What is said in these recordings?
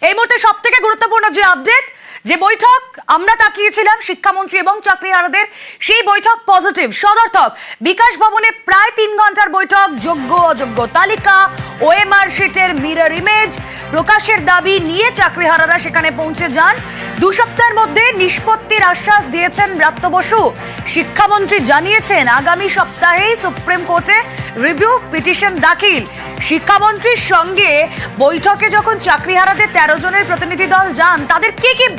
এই মুহূর্তে সবথেকে গুরুত্বপূর্ণ যে আপডেট, যে বৈঠক আমরা তাকিয়েছিলাম শিক্ষামন্ত্রী এবং চাকরিহারাদের, সেই বৈঠক পজিটিভ সদর্থক। বিকাশ ভবনে প্রায় 3 ঘন্টার বৈঠক, যোগ্য অযোগ্য তালিকা, ওএমআর শিটের মিরর ইমেজ প্রকাশের দাবি নিয়ে চাকরিহারারা সেখানে পৌঁছে যান। 2 সপ্তাহের মধ্যে নিষ্পত্তির আশ্বাস দিয়েছেন ব্রাত্য বসু। শিক্ষামন্ত্রী জানিয়েছেন আগামী সপ্তাহেই সুপ্রিম কোর্টে রিভিউ পিটিশন দাখিল। শিক্ষামন্ত্রীর সঙ্গে বৈঠকে যখন চাকরিহারাদের 13 জনের প্রতিনিধি দল যান, তাদের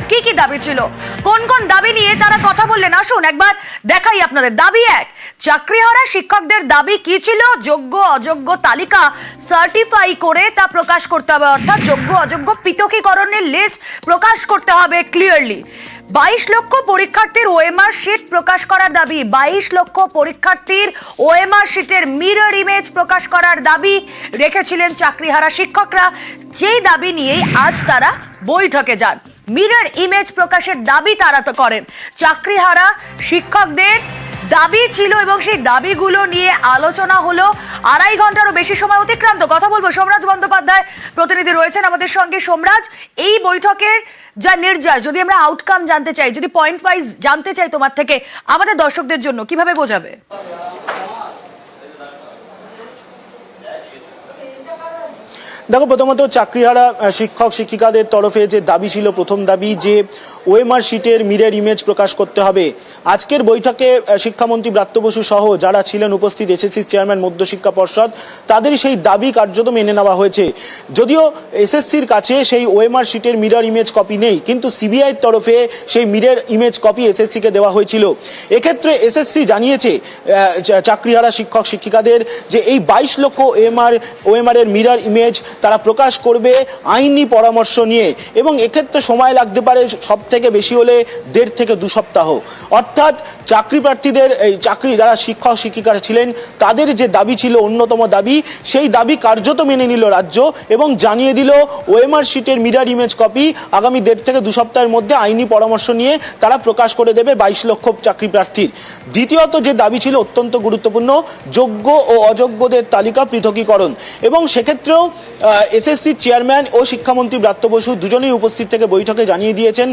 কি দাবি ছিল, কোন কোন দাবি নিয়ে তারা কথা বললেন, আসুন একবার দেখাই আপনাদের। দাবি 1, চাকরিহারা শিক্ষকদের দাবি কি ছিল? যোগ্য অযোগ্য তালিকা সার্টিফাই করে তা প্রকাশ করতে হবে, অর্থাৎ যোগ্য অযোগ্য পৃথকীকরণের লিস্ট প্রকাশ করতে হবে ক্লিয়ারলি। 22 লক্ষ পরীক্ষার্থীর ওএমআর শিট প্রকাশ করার দাবি, 22 লক্ষ পরীক্ষার্থীর ওএমআর শিটের মিরর ইমেজ প্রকাশ করার দাবি রেখেছিলেন চাকরিহারা শিক্ষকরা। যেই দাবি নিয়েই আজ তারা বৈঠকে যান। মিরর ইমেজ প্রকাশের দাবি তারা তো করেন। চাকরিহারা শিক্ষকদের দাবি ছিল এবং সেই দাবিগুলো নিয়ে আলোচনা হলো। 2.5 ঘন্টারও বেশি সময় অতিক্রান্ত। কথা বলবো, সোমরাজ বন্দ্যোপাধ্যায় প্রতিনিধি রয়েছেন আমাদের সঙ্গে। সোমরাজ, এই বৈঠকের যা নির্যাস, যদি আমরা আউটকাম জানতে চাই, যদি পয়েন্ট ওয়াইজ জানতে চাই তোমার থেকে, আমাদের দর্শকদের জন্য কিভাবে বোঝাবে? দেখো, প্রথমত চাকরিহারা শিক্ষক শিক্ষিকাদের তরফে যে দাবি ছিল, প্রথম দাবি যে ওএমআর শিটের মিরর ইমেজ প্রকাশ করতে হবে। আজকের বৈঠকে শিক্ষামন্ত্রী ব্রাত্য বসু সহ যারা ছিলেন উপস্থিত, এসএসসি চেয়ারম্যান, মধ্যশিক্ষা পর্ষদ, তাদের সেই দাবি কার্যত মেনে নেওয়া হয়েছে। যদিও এসএসসির কাছে সেই ওএমআর শিটের মিরর ইমেজ কপি নেই, কিন্তু সিবিআইয়ের তরফে সেই মিরর ইমেজ কপি এসএসসিকে দেওয়া হয়েছিল। এক্ষেত্রে এসএসসি জানিয়েছে চাকরিহারা শিক্ষক শিক্ষিকাদের যে এই 22 লক্ষ ওএমআর এর মিরর ইমেজ তারা প্রকাশ করবে আইনি পরামর্শ নিয়ে, এবং এক্ষেত্রে সময় লাগতে পারে সব থেকে বেশি হলে 1.5 থেকে 2 সপ্তাহ। অর্থাৎ চাকরি প্রার্থীদের, এই চাকরি যারা শিক্ষক শিক্ষিকারা ছিলেন, তাদের যে দাবি ছিল, অন্যতম দাবি, সেই দাবি কার্যত মেনে নিল রাজ্য এবং জানিয়ে দিল ওএমআর শিটের মিরর ইমেজ কপি আগামী 1.5 থেকে 2 সপ্তাহের মধ্যে আইনি পরামর্শ নিয়ে তারা প্রকাশ করে দেবে 22 লক্ষ চাকরি প্রার্থীর। দ্বিতীয়ত যে দাবি ছিল অত্যন্ত গুরুত্বপূর্ণ, যোগ্য ও অযোগ্যদের তালিকা পৃথকীকরণ, এবং সেক্ষেত্রেও এসএসসি চেয়ারম্যান ও শিক্ষামন্ত্রী ব্রাত্য বসু দুজনেই উপস্থিত থেকে বৈঠকে জানিয়ে দিয়েছেন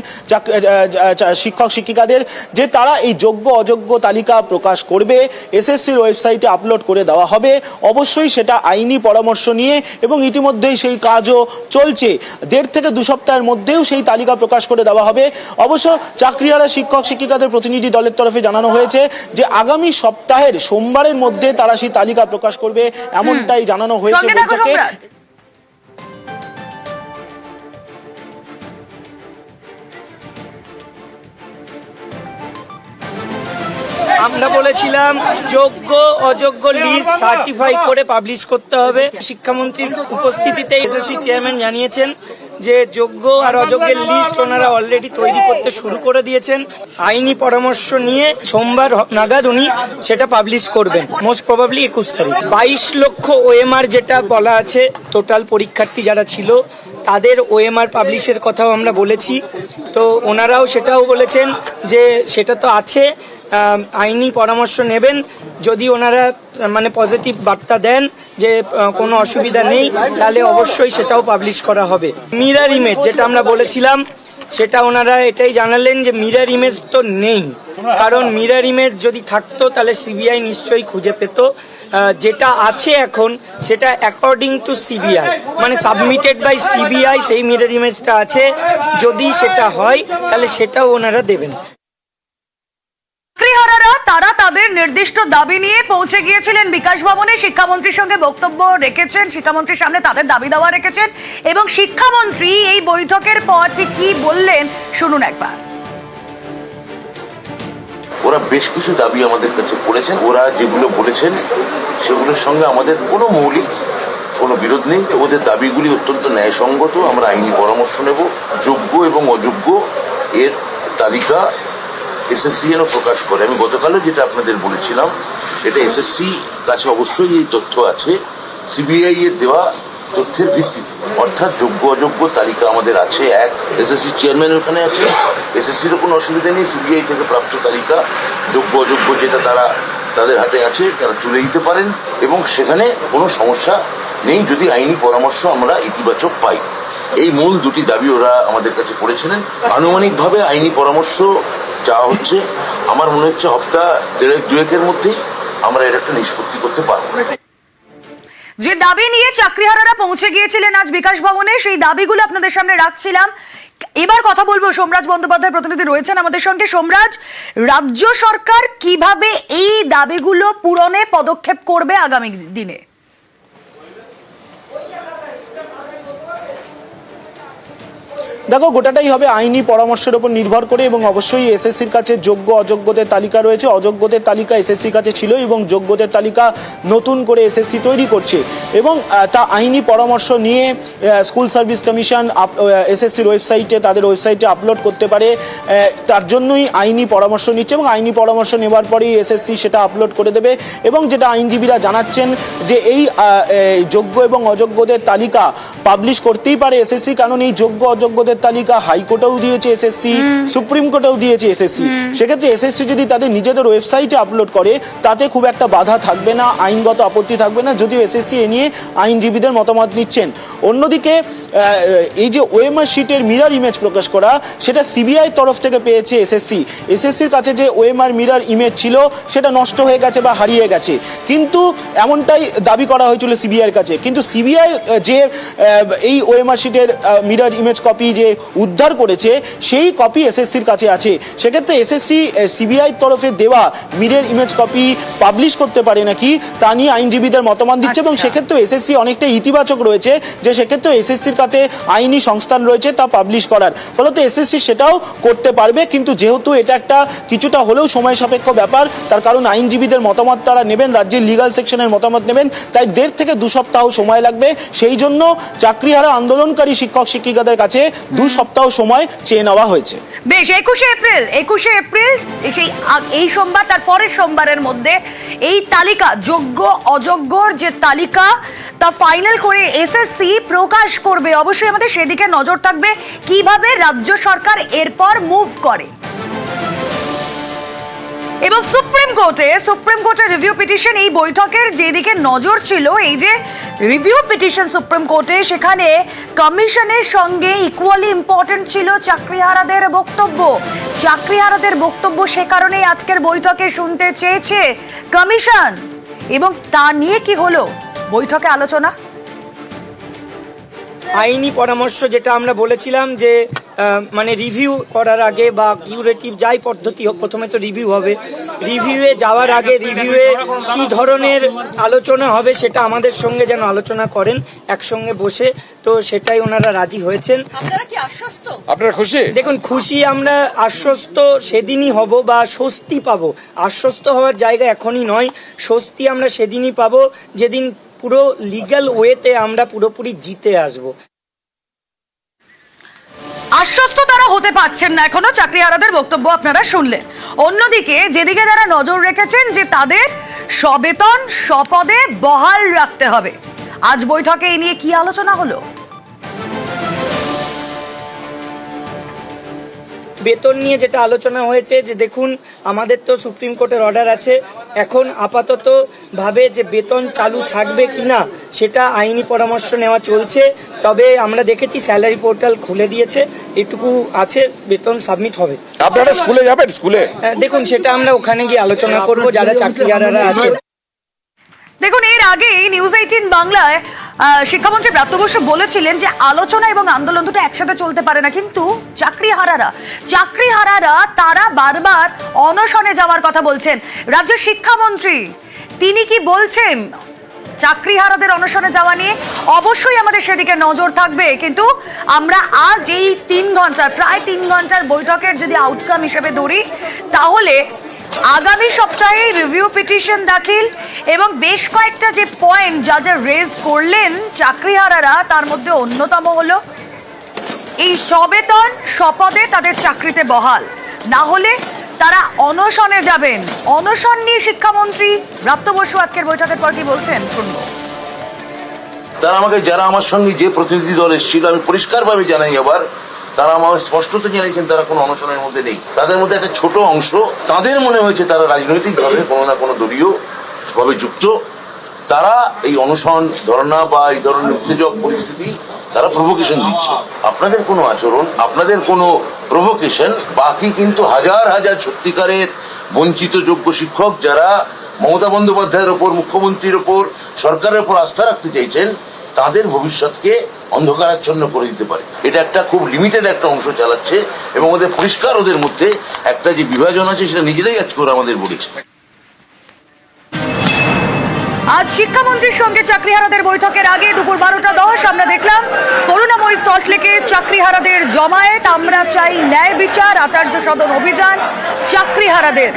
শিক্ষক শিক্ষিকাদের যে তারা এই যোগ্য অযোগ্য তালিকা প্রকাশ করবে, এসএসসির ওয়েবসাইটে আপলোড করে দেওয়া হবে। অবশ্যই সেটা আইনি পরামর্শ নিয়ে, এবং ইতিমধ্যেই সেই কাজও চলছে। 1.5 থেকে 2 সপ্তাহের মধ্যেও সেই তালিকা প্রকাশ করে দেওয়া হবে। অবশ্য চাকরিহারা শিক্ষক শিক্ষিকাদের প্রতিনিধি দলের তরফে জানানো হয়েছে যে আগামী সপ্তাহের সোমবারের মধ্যে তারা সেই তালিকা প্রকাশ করবে, এমনটাই জানানো হয়েছে বৈঠকে। আমরা বলেছিলাম যোগ্য অযোগ্য লিস্ট সার্টিফাই করে পাবলিশ করতে হবে। শিক্ষামন্ত্রীর উপস্থিতিতে এসএসসি চেয়ারম্যান জানিয়েছেন যে যোগ্য আর অযোগ্যের লিস্ট ওনারা অলরেডি তৈরি করতে শুরু করে দিয়েছেন। আইনি পরামর্শ নিয়ে সোমবার নাগাদ উনি সেটা পাবলিশ করবেন, মোস্ট প্রবাবলি 21 তারিখ। 22 লক্ষ ওএমআর যেটা বলা আছে, টোটাল পরীক্ষার্থী যারা ছিল তাদের ওএমআর পাবলিশের কথাও আমরা বলেছি। তো ওনারাও সেটাও বলেছেন যে সেটা তো আছে, আইনি পরামর্শ নেবেন। যদি ওনারা মানে পজিটিভ বার্তা দেন যে কোনো অসুবিধা নেই, তাহলে অবশ্যই সেটাও পাবলিশ করা হবে। মিরর ইমেজ যেটা আমরা বলেছিলাম, সেটা ওনারা এটাই জানালেন যে মিরর ইমেজ তো নেই, কারণ মিরর ইমেজ যদি থাকতো তাহলে সিবিআই নিশ্চয়ই খুঁজে পেত। যেটা আছে এখন সেটা অ্যাকর্ডিং টু সিবিআই, মানে সাবমিটেড বাই সিবিআই, সেই মিরর ইমেজটা আছে। যদি সেটা হয় তাহলে সেটাও ওনারা দেবেন। চাকরিহারারা তারা তাদের নির্দিষ্ট দাবি নিয়ে পৌঁছে গিয়েছিলেন বিকাশ ভবনে, শিক্ষামন্ত্রীর সঙ্গে বক্তব্য রেখেছেন, শিক্ষামন্ত্রীর সামনে তাদের দাবি দেওয়া রেখেছেন, এবং শিক্ষামন্ত্রী এই বৈঠকের পর ঠিক কি বললেন শুনুন একবার। ওরা বেশ কিছু দাবি আমাদের কাছে করেছেন। ওরা যেগুলো বলেছেন সেগুলোর সঙ্গে আমাদের কোনো মৌলিক কোনো বিরোধ নেই। ওদের দাবিগুলি অত্যন্ত ন্যায়সঙ্গত। আমরা আইনি পরামর্শ নেব। যোগ্য এবং অযোগ্য এর তালিকা এসএসসি যেন প্রকাশ করে। আমি গতকালও যেটা আপনাদের বলেছিলাম, এটা এসএসসি কাছে অবশ্যই এই তথ্য আছে, সিবিআই এর দেওয়া তথ্যের ভিত্তিতে। অর্থাৎ যোগ্য অযোগ্য তালিকা আমাদের আছে। এসএসসি চেয়ারম্যান ওখানে আছে, এসএসসিরও কোনো অসুবিধা নেই। সিবিআই থেকে প্রাপ্ত তালিকা যোগ্য অযোগ্য যেটা তাদের হাতে আছে, তারা তুলে দিতে পারেন, এবং সেখানে কোনো সমস্যা নেই যদি আইনি পরামর্শ আমরা ইতিবাচক পাই। এই মূল দুটি দাবি ওরা আমাদের কাছে করেছিলেন। আনুমানিকভাবে আইনি পরামর্শ চাওয়া হচ্ছে। আমার মনে হচ্ছে সপ্তাহ দুয়েকের মধ্যেই আমরা এর একটা নিষ্পত্তি করতে পারবো। যে দাবি নিয়ে চাকরিহারারা পৌঁছে গিয়েছিলেন আজ বিকাশ ভবনে, সেই দাবিগুলো আপনাদের সামনে রাখছিলাম। এবার কথা বলবো, সোমরাজ বন্দ্যোপাধ্যায় প্রতিনিধি রয়েছেন আমাদের সঙ্গে। সোমরাজ, রাজ্য সরকার কিভাবে এই দাবিগুলো পূরণে পদক্ষেপ করবে আগামী দিনে? দেখো, গোটাটাই হবে আইনি পরামর্শের উপর নির্ভর করে, এবং অবশ্যই এসএসসির কাছে যোগ্য অযোগ্যদের তালিকা রয়েছে। অযোগ্যদের তালিকা এসএসসির কাছে ছিল এবং যোগ্যদের তালিকা নতুন করে এসএসসি তৈরি করছে, এবং তা আইনি পরামর্শ নিয়ে স্কুল সার্ভিস কমিশন এসএসসির ওয়েবসাইটে, তাদের ওয়েবসাইটে আপলোড করতে পারে। তার জন্যই আইনি পরামর্শ নিচ্ছে, এবং আইনি পরামর্শ নেওয়ার পরেই এসএসসি সেটা আপলোড করে দেবে। এবং যেটা আইনজীবীরা জানাচ্ছেন যে এই যোগ্য এবং অযোগ্যদের তালিকা পাবলিশ করতেই পারে এসএসসি, কারণ এই যোগ্য অযোগ্যদের তালিকা হাইকোর্টেও দিয়েছে এসএসসি, সুপ্রিম কোর্টেও দিয়েছে এসএসসি। সেক্ষেত্রে এসএসসি যদি তাদের নিজেদের ওয়েবসাইটে আপলোড করে তাতে খুব একটা বাধা থাকবে না, আইনগত আপত্তি থাকবে না, যদিও এসএসসি এ নিয়ে আইনজীবীদের মতামত নিচ্ছেন। অন্যদিকে এই যে ওএমআর শিটের মিরর ইমেজ প্রকাশ করা, সেটা সিবিআই তরফ থেকে পেয়েছে এসএসসি। এসএসসির কাছে যে ওএমআর মিরর ইমেজ ছিল সেটা নষ্ট হয়ে গেছে বা হারিয়ে গেছে, কিন্তু এমনটাই দাবি করা হয়েছিল সিবিআইয়ের কাছে। কিন্তু সিবিআই যে এই ওএমআর শিটের মিরর ইমেজ কপি যে উদ্ধার করেছে সেই কপি এসএসসির কাছে আছে। সেক্ষেত্রে এসএসসি সিবিআই তরফে দেওয়া মিরর ইমেজ কপি পাবলিশ করতে পারে নাকি তা নিয়ে আইনজীবীদের মতামত দিচ্ছে, এবং সেক্ষেত্রে এসএসসি অনেকটা ইতিবাচক রয়েছে যে সেক্ষেত্রে এসএসসির কাছে আইনি সংস্থান রয়েছে তা পাবলিশ করার, ফলত এসএসসি সেটাও করতে পারবে। কিন্তু যেহেতু এটা একটা কিছুটা হলেও সময় সাপেক্ষ ব্যাপার, তার কারণ আইনজীবীদের মতামত তারা নেবেন, রাজ্যের লিগাল সেকশনের মতামত নেবেন, তাই 1.5 থেকে 2 সপ্তাহ সময় লাগবে। সেই জন্য চাকরিহারা আন্দোলনকারী শিক্ষক শিক্ষিকাদের কাছে 2 সপ্তাহ সময় চেয়ে নেওয়া হয়েছে। বেশ, 21শে এপ্রিল এই সোমবার, তার পরের সোমবারের মধ্যে এই তালিকা, যোগ্য অযোগ্যর যে তালিকা, তা ফাইনাল করে এসএসসি প্রকাশ করবে। অবশ্যই আমাদের সেদিকে নজর থাকবে কিভাবে রাজ্য সরকার এরপর মুভ করে। এবং সুপ্রিম কোর্টে রিভিউ পিটিশন, এই বৈঠকের যেদিকে নজর ছিল, এই যে রিভিউ পিটিশন সুপ্রিম কোর্টে, সেখানে কমিশনের সঙ্গে ইকুয়ালি ইম্পর্টেন্ট ছিল চাকরিহারাদের বক্তব্য। সে কারণেই আজকের বৈঠকে শুনতে চেয়েছে কমিশন। এবং তা নিয়ে কি হলো বৈঠকে আলোচনা? আইনি পরামর্শ যেটা আমরা বলেছিলাম যে মানে রিভিউ করার আগে বা কিউরেটিভ যাই পদ্ধতি হোক, প্রথমে তো রিভিউ হবে, রিভিউয়ে যাওয়ার আগে রিভিউয়ে কি ধরনের আলোচনা হবে সেটা আমাদের সঙ্গে যেন আলোচনা করেন একসঙ্গে বসে। তো সেটাই ওনারা রাজি হয়েছেন। আপনারা কি আশ্বস্ত? আপনারা খুশি? দেখুন, খুশি আমরা, আশ্বস্ত সেদিনই হব বা স্বস্তি পাবো। আশ্বস্ত হওয়ার জায়গা এখনই নয়, স্বস্তি আমরা সেদিনই পাবো যেদিন পুরো লিগ্যাল ওয়েতে আমরা পুরোপুরি জিতে আসবো। আশ্বস্ত তারা হতে পারছেন না এখনো, চাকরিহারাদের বক্তব্য আপনারা শুনলেন। অন্যদিকে যেদিকে তারা নজর রেখেছেন যে তাদের সবেতন স্বপদে বহাল রাখতে হবে। আজ বৈঠকে এই নিয়ে কি আলোচনা হলো? বেতন নিয়ে যেটা আলোচনা হয়েছে যে দেখুন, আমাদের তো সুপ্রিম কোর্টের অর্ডার আছে, এখন আপাতত ভাবে যে বেতন চালু থাকবে কিনা সেটা আইনি পরামর্শ নেওয়া চলছে। তবে আমরা দেখেছি স্যালারি পোর্টাল খুলে দিয়েছে, এটুকু আছে, বেতন সাবমিট হবে। আপনারা স্কুলে যাবেন? স্কুলে দেখুন, সেটা আমরা ওখানে গিয়ে আলোচনা করব যারা চাকরিহারারা আছে। দেখুন, এর আগে নিউজ 18 বাংলায় শিক্ষামন্ত্রী ব্রাত্য বসু বলেছিলেন যে আলোচনা এবং আন্দোলন দুটো একসাথে চলতে পারে না, কিন্তু চাকরিহারারা তারা বারবার অনশনে যাওয়ার কথা বলছেন। রাজ্যের শিক্ষামন্ত্রী তিনি কি বলছেন চাকরিহারাদের অনশনে যাওয়া নিয়ে? অবশ্যই আমাদের সেদিকে নজর থাকবে, কিন্তু আমরা আজ এই 3 ঘন্টার, প্রায় 3 ঘন্টার বৈঠকের যদি আউটকাম হিসেবে ধরি, তাহলে আগামী সপ্তাহে রিভিউ পিটিশন দাখিল এবং বেশ কয়েকটা যে পয়েন্ট যা রেজ করলেন চাকরিহারারা, তার মধ্যে অন্যতম হলো এই সবেতন স্বপদে তাদের চাকরিতে বহাল, না হলে তারা অনশনে যাবেন। অনশন নিয়ে শিক্ষামন্ত্রী ব্রাত্য বসু আজকের বৈঠকের পর কি বলছেন শুনবো। তারা আমাকে, যারা আমার সঙ্গে যে প্রতিনিধি দল এসেছিল, আমি পরিষ্কারভাবে জানাই আবার, তারা আমাকে স্পষ্টত জানিয়েছেন তারা কোনো অনশনের মধ্যে নেই। তাদের মধ্যে একটা ছোট অংশ, তাদের মনে হয়েছে তারা রাজনৈতিকভাবে কোনো না কোনো দলীয় ভাবে যুক্ত, তারা এই অনশন, ধর্ণা বা এই ধরনের উত্তেজক পরিস্থিতি তারা প্রভোকেশন দিচ্ছে। আপনাদের কোনো আচরণ, আপনাদের কোনো প্রভোকেশন, বাকি কিন্তু হাজার হাজার সত্যিকারের বঞ্চিত যোগ্য শিক্ষক যারা মমতা বন্দ্যোপাধ্যায়ের ওপর, মুখ্যমন্ত্রীর ওপর, সরকারের ওপর আস্থা রাখতে চাইছেন, তাদের ভবিষ্যৎকে অন্ধকারাচ্ছন্ন করে দিতে পারে। এটা একটা খুব লিমিটেড একটা অংশ চালাচ্ছে এবং ওদের পরিষ্কার, ওদের মধ্যে একটা যে বিভাজন আছে সেটা নিজেরাই আজকে ওরা আমাদের বলেছে। আজ শিক্ষামন্ত্রীর সঙ্গে চাকরিহারাদের বৈঠকের আগে দুপুর 12:10 আমরা দেখলাম করুণাময়ী সল্টলেকে চাকরিহারাদের জমায়েত। আমরা চাই ন্যায় বিচার, আচার্য সদন অভিযান চাকরিহারাদের।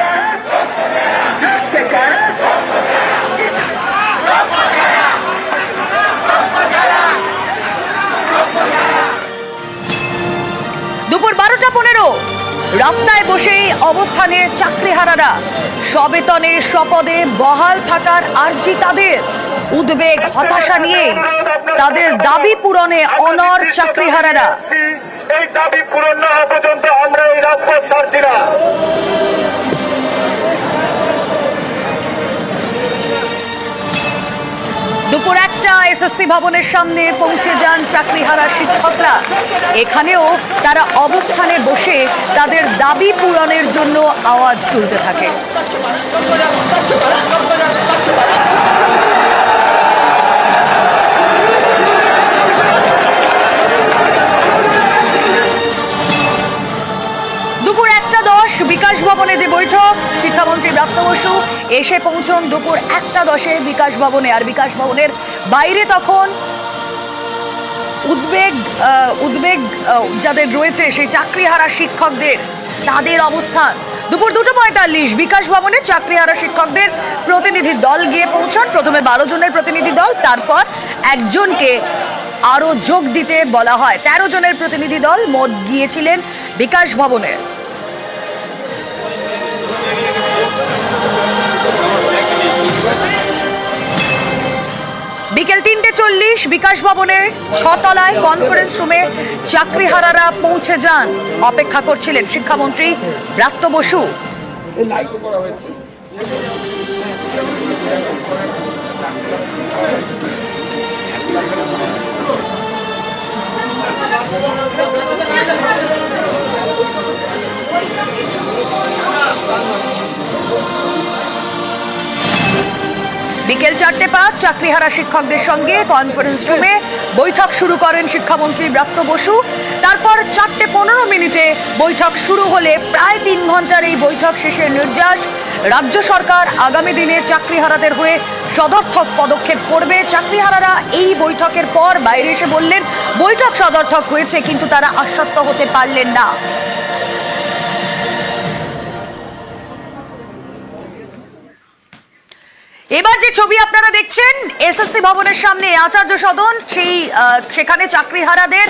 দুপুর 12:15 রাস্তায় বসেই অবস্থানে চাকরিহারারা। সবেতনে সপদে বহাল থাকার আর্জি তাদের। উদ্বেগ, হতাশা নিয়ে তাদের দাবি পূরণে অনড় চাকরিহারারা। এই দাবি পূরণ না হওয়া পর্যন্ত আমরা এই রাজপথ ছাড়ছি না। দুপুর 1টা এসএসসি ভবনের সামনে পৌঁছে যান চাকরিহারা শিক্ষকরা। এখানেও তারা অবস্থানে বসে তাদের দাবি পূরণের জন্য আওয়াজ তুলতে থাকে। দুপুর 1:10 বিকাশ ভবনে যে বৈঠক, শিক্ষামন্ত্রী ব্রাত্য বসু এসে পৌঁছন দুপুর 1:10 বিকাশ ভবনে। আর বিকাশ ভবনের বাইরে তখন উদ্বেগ যাদের রয়েছে সেই চাকরিহারা শিক্ষকদের, তাদের অবস্থান। দুপুর 2:45 বিকাশ ভবনে চাকরিহারা শিক্ষকদের প্রতিনিধি দল গিয়ে পৌঁছান। প্রথমে 12 জনের প্রতিনিধি দল, তারপর একজনকে আরো যোগ দিতে বলা হয়। 13 জনের প্রতিনিধি দল মোট গিয়েছিলেন বিকাশ ভবনে। বিকেল 3:40 বিকাশ ভবনের 6 তলায় কনফারেন্স রুমে চাকরিহারারা পৌঁছে যান। অপেক্ষা করছিলেন শিক্ষামন্ত্রী ব্রাত্য বসু। বিকেল 4:05 চাকরিহারা শিক্ষকদের সঙ্গে কনফারেন্স রুমে বৈঠক শুরু করেন শিক্ষামন্ত্রী ব্রাত্য বসু। তারপর 4:15 বৈঠক শুরু হলে প্রায় 3 ঘন্টার এই বৈঠক শেষে নির্যাস রাজ্য সরকার আগামী দিনে চাকরিহারাদের হয়ে সদর্থক পদক্ষেপ করবে। চাকরিহারারা এই বৈঠকের পর বাইরে এসে বললেন বৈঠক সদর্থক হয়েছে, কিন্তু তারা আশ্বস্ত হতে পারলেন না। এবার যে ছবি আপনারা দেখছেন এসএসসি ভবনের সামনে আচার্য সদন, সেখানে চাকরিহারাদের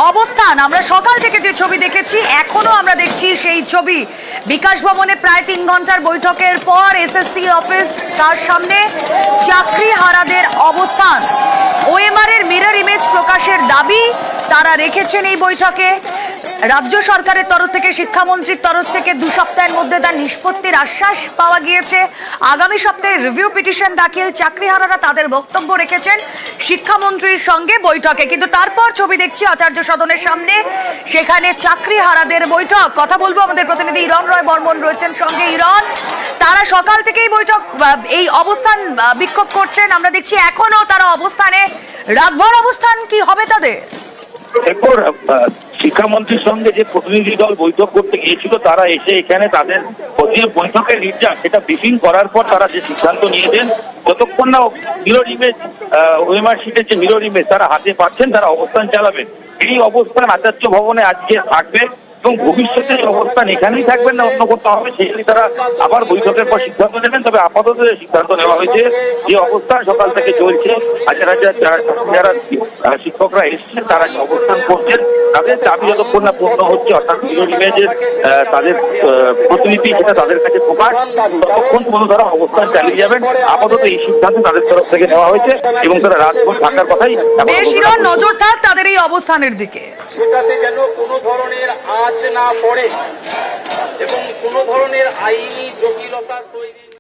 অবস্থান। আমরা সকাল থেকে যে ছবি দেখেছি এখনো আমরা দেখছি সেই ছবি। বিকাশ ভবনে প্রায় 3 ঘন্টার বৈঠকের পর এসএসসি অফিস, তার সামনে চাকরিহারাদের অবস্থান। ওএমআর এর মিরর ইমেজ প্রকাশের দাবি তারা রেখেছেন এই বৈঠকে। রাজ্য সরকারের তরফ থেকে, শিক্ষামন্ত্রীর তরফ থেকে 2 সপ্তাহের মধ্যে তার নিষ্পত্তির আশ্বাস পাওয়া গিয়েছে। আগামী সপ্তাহে রিভিউ পিটিশন দাখিল। চাকরিহারারা তাদের বক্তব্য রেখেছেন শিক্ষামন্ত্রীর সঙ্গে বৈঠকে। কিন্তু তারপর ছবি দেখছি আচার্য সদনের সামনে, সেখানে চাকরিহারাদের বৈঠক। কথা বলবো, আমাদের প্রতিনিধি ইরণ রয় বর্মন রয়েছেন সঙ্গে। ইরণ, তারা সকাল থেকেই বৈঠক, এই অবস্থান বিক্ষোভ করছেন, আমরা দেখছি এখনো তারা অবস্থানে। রাতভর অবস্থান কি হবে তাদের? এরপর শিক্ষামন্ত্রীর সঙ্গে যে প্রতিনিধি দল বৈঠক করতে গিয়েছিল, তারা এসে এখানে তাদের যে বৈঠকের নির্যাস সেটা ব্রিফিং করার পর তারা যে সিদ্ধান্ত নিয়েছেন, যতক্ষণ না মিরর ইমেজ, ওএমআর শিটের যে মিরর ইমেজ তারা হাতে পাচ্ছেন, তারা অবস্থান চালাবেন। এই অবস্থান আচার্য ভবনে আজকে থাকবে এবং ভবিষ্যতে এই অবস্থান এখানেই থাকবেন না অন্য কোথাও হবে, সেগুলি তারা আবার বৈঠকের পর সিদ্ধান্ত নেবেন। তবে আপাতত সিদ্ধান্ত নেওয়া হয়েছে যে অবস্থান সকাল থেকে চলছে, হাজার হাজার যারা শিক্ষকরা এসেছেন তারা যে অবস্থান করছেন, তাদের দাবি যতক্ষণ না পূর্ণ হচ্ছে, অর্থাৎ মিরর ইমেজের তাদের প্রতিনিধি সেটা তাদের কাছে প্রকাশ, ততক্ষণ পর্যন্ত তারা অবস্থান চালিয়ে যাবেন। আপাতত এই সিদ্ধান্ত তাদের তরফ থেকে নেওয়া হয়েছে এবং তারা রাজভর থাকার কথাই। বেশ ইরণ, নজর থাক তাদের এই অবস্থানের দিকে, সেটাতে যেন কোনো ধরনের আঁচ না পড়ে এবং কোনো ধরনের আইনি জটিলতা তৈরি